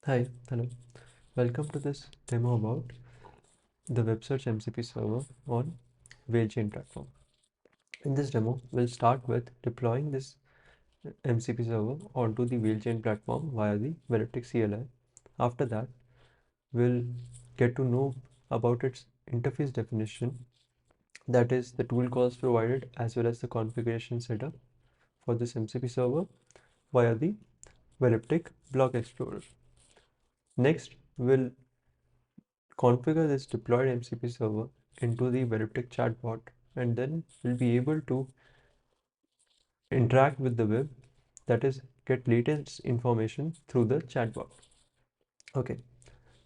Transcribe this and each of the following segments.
Hi, hello. Welcome to this demo about the Websearch MCP server on Whalechain platform. In this demo, we'll start with deploying this MCP server onto the Whalechain platform via the Elliptic CLI. After that, we'll get to know about its interface definition, that is the tool calls provided as well as the configuration setup for this MCP server via the Elliptic Block Explorer. Next, we'll configure this deployed MCP server into the Elliptic chatbot, and then we'll be able to interact with the web, that is, get latest information through the chatbot. Okay,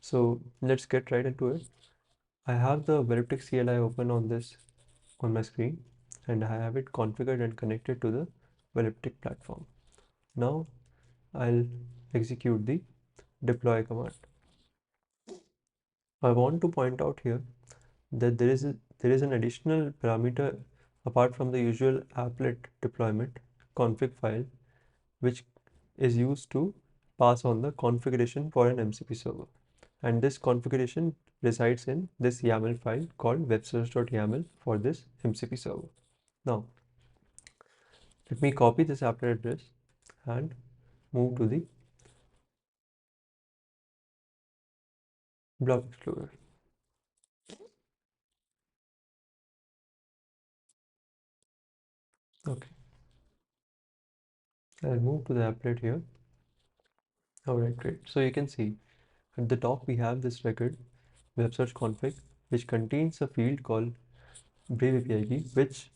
so let's get right into it. I have the Elliptic CLI open on my screen, and I have it configured and connected to the Elliptic platform. Now I'll execute the deploy command. I want to point out here that there is an additional parameter apart from the usual applet deployment config file, which is used to pass on the configuration for an MCP server, and this configuration resides in this YAML file called websearch.yaml for this MCP server. Now let me copy this applet address and move to the block explorer. Okay, I'll move to the applet here. Alright, great. So you can see at the top we have this record websearch config, which contains a field called Brave API key, which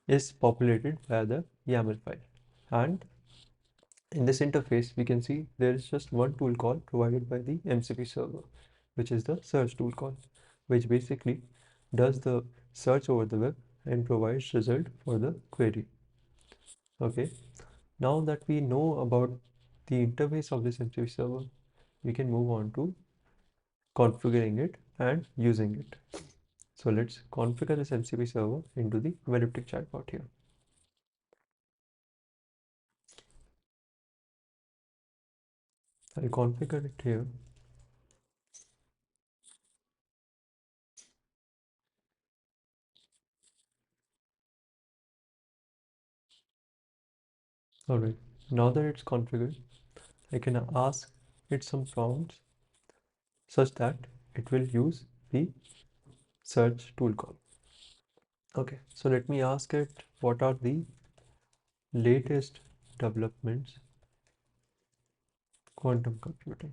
is populated via the YAML file. And in this interface, we can see there is just one tool call provided by the MCP server, which is the search tool call, which basically does the search over the web and provides result for the query. Okay, now that we know about the interface of this MCP server, we can move on to configuring it and using it. So let's configure this MCP server into the Elliptic chatbot here. I'll configure it here. Alright, now that it's configured, I can ask it some prompts such that it will use the search tool call. Okay, so let me ask it what are the latest developments quantum computing.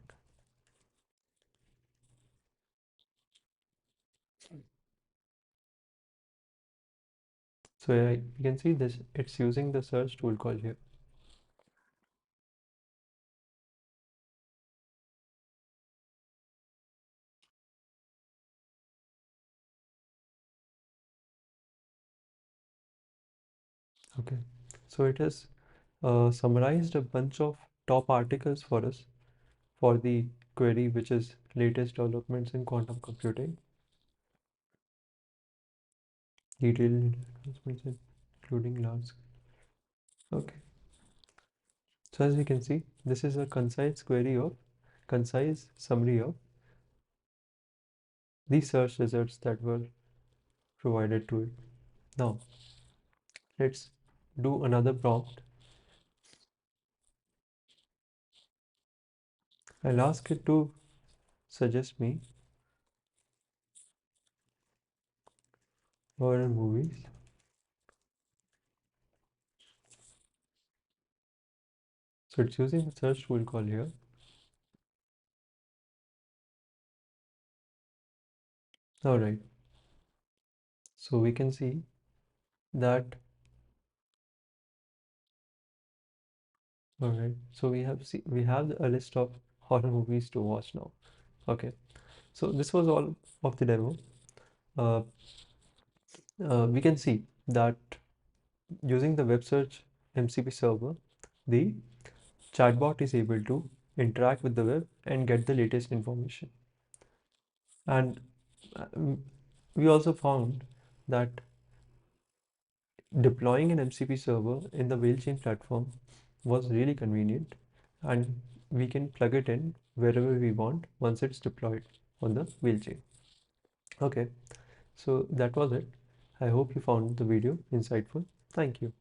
So you can see this, it's using the search tool call here. Okay, so it has summarized a bunch of top articles for us for the query, which is latest developments in quantum computing, detailed announcements including large. Okay, so as you can see, this is a concise summary of the search results that were provided to it. Now let's do another prompt. I'll ask it to suggest me horror movies. So it's using the search tool call here. All right. So we can see that. All right. So we have a list of horror movies to watch now. Okay. So this was all of the demo. Uh, we can see that using the web search MCP server, the chatbot is able to interact with the web and get the latest information. And we also found that deploying an MCP server in the Whalechain platform was really convenient, and we can plug it in wherever we want once it's deployed on the wheel chain. Okay, so that was it. I hope you found the video insightful. Thank you.